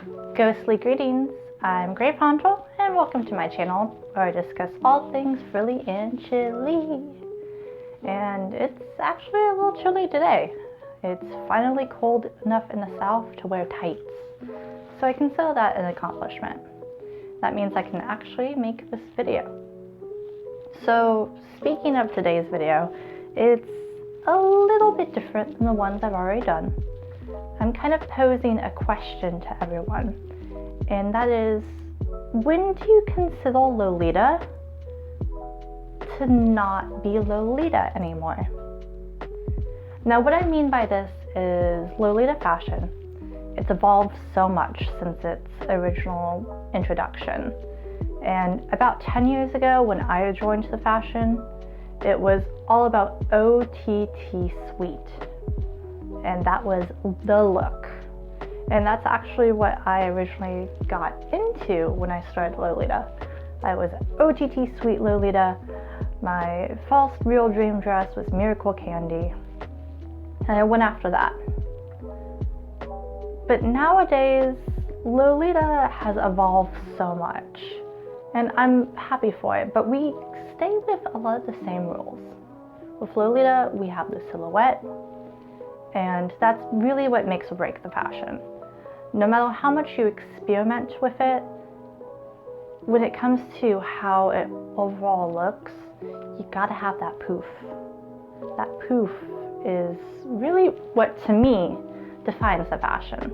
Ghostly greetings, I'm Grey Ponchel, and welcome to my channel where I discuss all things frilly and chilly. And it's actually a little chilly today. It's finally cold enough in the south to wear tights, so I consider that an accomplishment. That means I can actually make this video. So speaking of today's video, it's a little bit different than the ones I've already done. I'm kind of posing a question to everyone, and that is, when do you consider Lolita to not be Lolita anymore? Now, what I mean by this is Lolita fashion. It's evolved so much since its original introduction. And about 10 years ago, when I joined the fashion, it was all about OTT sweet. And that was the look. And that's actually what I originally got into when I started Lolita. I was OTT sweet Lolita. My false real dream dress was Miracle Candy. And I went after that. But nowadays, Lolita has evolved so much. And I'm happy for it, but we stay with a lot of the same rules. With Lolita, we have the silhouette, and that's really what makes or breaks the fashion. No matter how much you experiment with it, when it comes to how it overall looks, you gotta have that poof. That poof is really what, to me, defines the fashion.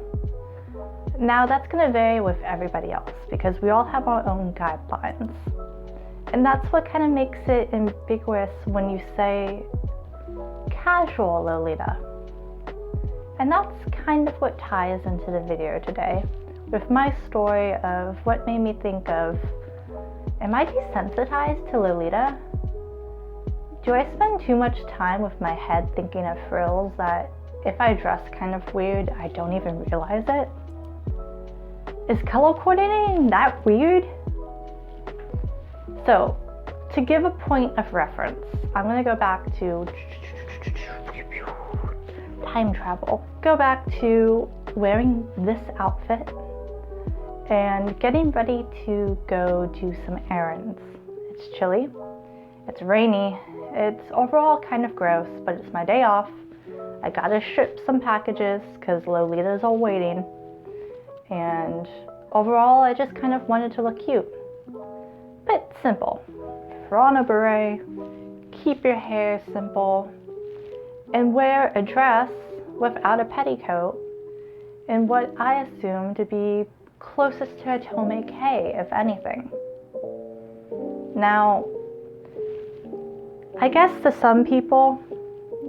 Now, that's gonna vary with everybody else because we all have our own guidelines. And that's what kind of makes it ambiguous when you say casual Lolita. And that's kind of what ties into the video today, with my story of what made me think of, am I desensitized to Lolita? Do I spend too much time with my head thinking of frills that if I dress kind of weird, I don't even realize it? Is color coordinating that weird? So, to give a point of reference, I'm gonna go back to time travel. Go back to wearing this outfit and getting ready to go do some errands. It's chilly, it's rainy, it's overall kind of gross, but it's my day off. I gotta ship some packages because Lolita's all waiting. And overall, I just kind of wanted to look cute. But simple. Throw on a beret, keep your hair simple, and wear a dress without a petticoat in what I assume to be closest to a Tome K, if anything. Now, I guess to some people,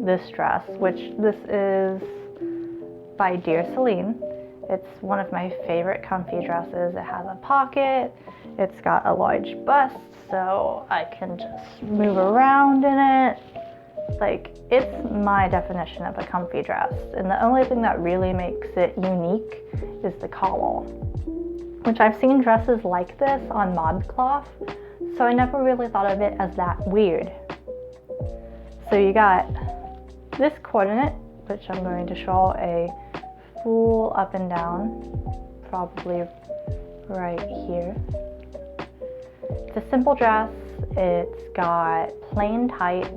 this dress, which this is by Dear Celine, it's one of my favorite comfy dresses. It has a pocket, it's got a large bust, so I can just move around in it. Like, it's my definition of a comfy dress, and the only thing that really makes it unique is the collar, which I've seen dresses like this on ModCloth, so I never really thought of it as that weird. So you got this coordinate, which I'm going to show a full up and down, probably right here. It's a simple dress. It's got plain tights.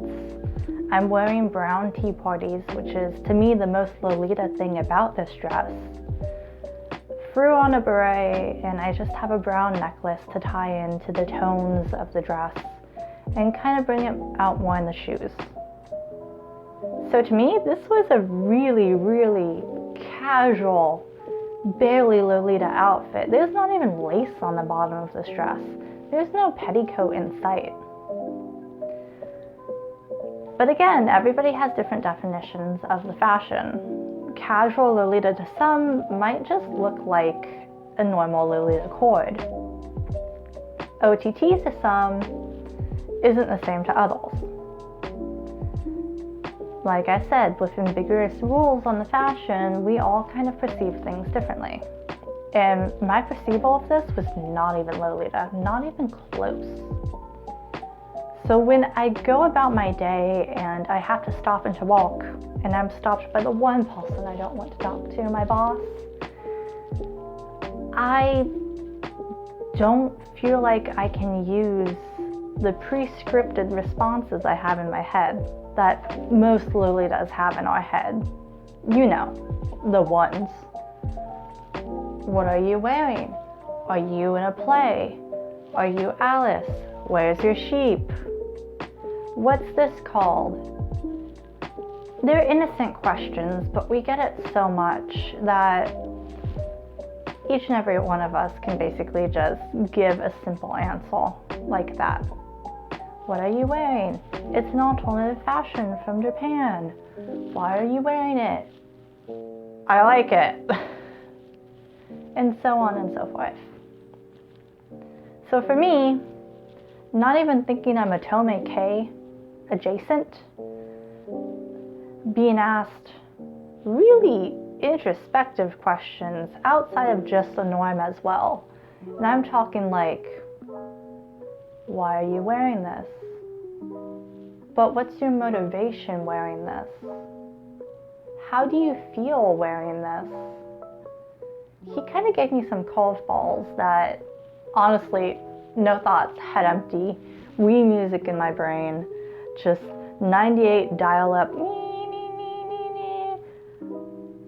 I'm wearing brown tea parties, which is, to me, the most Lolita thing about this dress. Threw on a beret, and I just have a brown necklace to tie into the tones of the dress and kind of bring it out more in the shoes. So to me, this was a really, really casual, barely Lolita outfit. There's not even lace on the bottom of this dress. There's no petticoat in sight. But again, everybody has different definitions of the fashion. Casual Lolita to some might just look like a normal Lolita cord. OTT to some isn't the same to others. Like I said, with ambiguous rules on the fashion, we all kind of perceive things differently. And my perceival of this was not even Lolita, not even close. So when I go about my day and I have to stop and to walk, and I'm stopped by the one person I don't want to talk to, my boss, I don't feel like I can use the pre-scripted responses I have in my head that most Lolitas have in our head. You know, the ones. What are you wearing? Are you in a play? Are you Alice? Where's your sheep? What's this called? They're innocent questions, but we get it so much that each and every one of us can basically just give a simple answer like that. What are you wearing? It's an alternative fashion from Japan. Why are you wearing it? I like it. And so on and so forth. So for me, not even thinking I'm a Otome K adjacent, being asked really introspective questions outside of just the norm as well. And I'm talking like, why are you wearing this? But what's your motivation wearing this? How do you feel wearing this? He kind of gave me some curveballs that, honestly, no thoughts, head empty, Wii music in my brain, just 98 dial-up.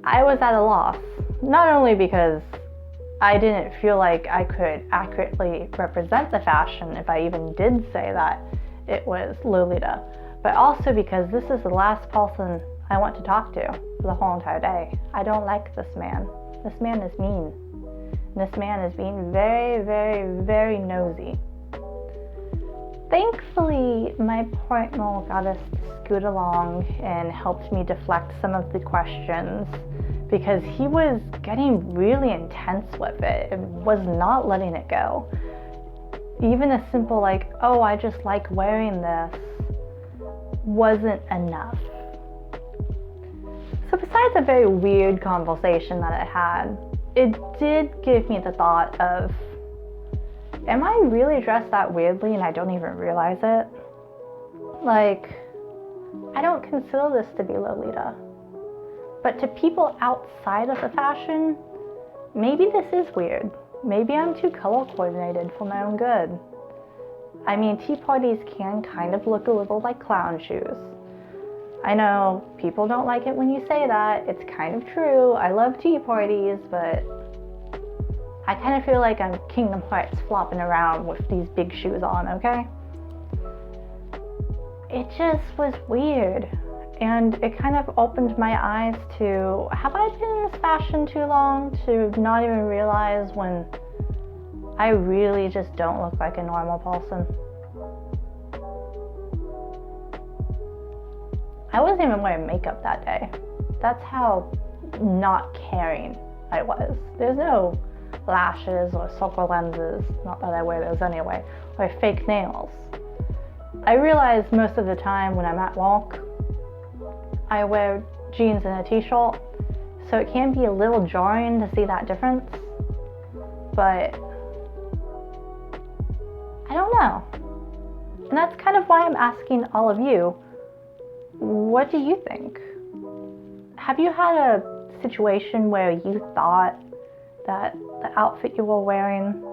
I was at a loss, not only because I didn't feel like I could accurately represent the fashion if I even did say that it was Lolita, but also because this is the last person I want to talk to for the whole entire day. I don't like this man. This man is mean. This man is being very, very, very nosy. Thankfully, my partner got us to scoot along and helped me deflect some of the questions because he was getting really intense with it and was not letting it go. Even a simple like, oh, I just like wearing this, wasn't enough. So besides a very weird conversation that I had, it did give me the thought of, am I really dressed that weirdly and I don't even realize it? Like, I don't consider this to be Lolita. But to people outside of the fashion, maybe this is weird. Maybe I'm too color coordinated for my own good. I mean, tea parties can kind of look a little like clown shoes. I know people don't like it when you say that. It's kind of true. I love tea parties, but I kind of feel like I'm Kingdom Hearts flopping around with these big shoes on, okay? It just was weird. And it kind of opened my eyes to, have I been in this fashion too long to not even realize when I really just don't look like a normal person? I wasn't even wearing makeup that day. That's how not caring I was. There's no lashes or circle lenses, not that I wear those anyway, or fake nails. I realize most of the time when I'm at work, I wear jeans and a t-shirt, so it can be a little jarring to see that difference, but I don't know. And that's kind of why I'm asking all of you, what do you think? Have you had a situation where you thought that the outfit you were wearing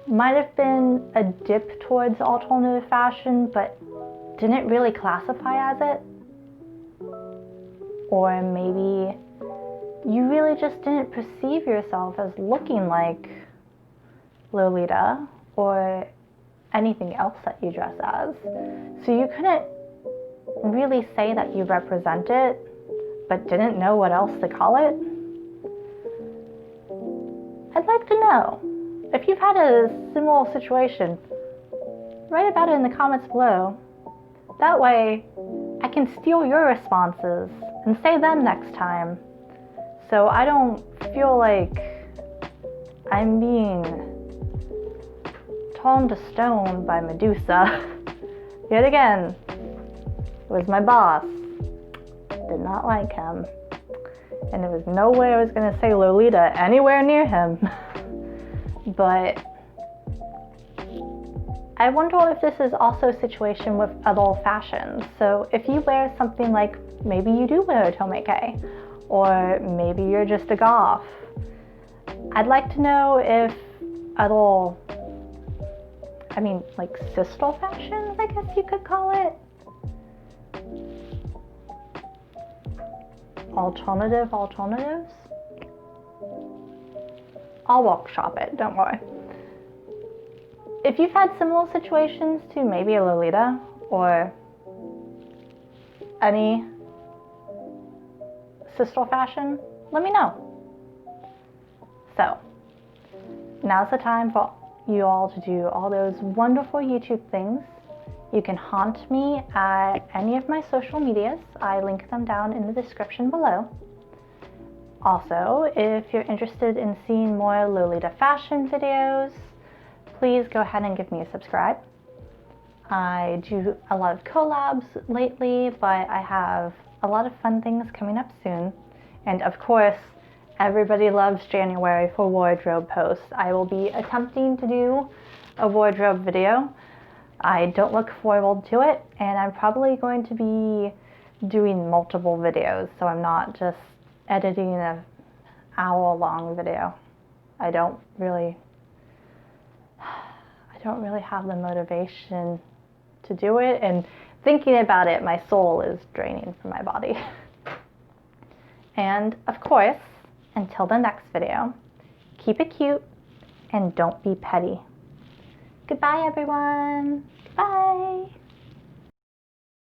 might have been a dip towards alternative fashion, but didn't really classify as it? Or maybe you really just didn't perceive yourself as looking like Lolita or anything else that you dress as. So you couldn't really say that you represent it, but didn't know what else to call it? I'd like to know. If you've had a similar situation, write about it in the comments below. That way, I can steal your responses and say them next time, so I don't feel like I'm being turned to stone by Medusa. Yet again, it was my boss. Did not like him. And there was no way I was going to say Lolita anywhere near him. But I wonder if this is also a situation with other fashions. So if you wear something like, maybe you do wear a Otome K, or maybe you're just a goth, I'd like to know if a little, like sistal fashions, I guess you could call it. Alternatives. I'll workshop it, don't worry. If you've had similar situations to maybe a Lolita or any sistal fashion, let me know. So, now's the time for you all to do all those wonderful YouTube things. You can haunt me at any of my social medias. I link them down in the description below. Also, if you're interested in seeing more Lolita fashion videos, please go ahead and give me a subscribe. I do a lot of collabs lately, but I have a lot of fun things coming up soon. And of course, everybody loves January for wardrobe posts. I will be attempting to do a wardrobe video. I don't look forward to it, and I'm probably going to be doing multiple videos, so I'm not just editing an hour-long video. I don't really have the motivation to do it, and thinking about it, my soul is draining from my body. And of course, until the next video, keep it cute and don't be petty. Goodbye, everyone. Bye.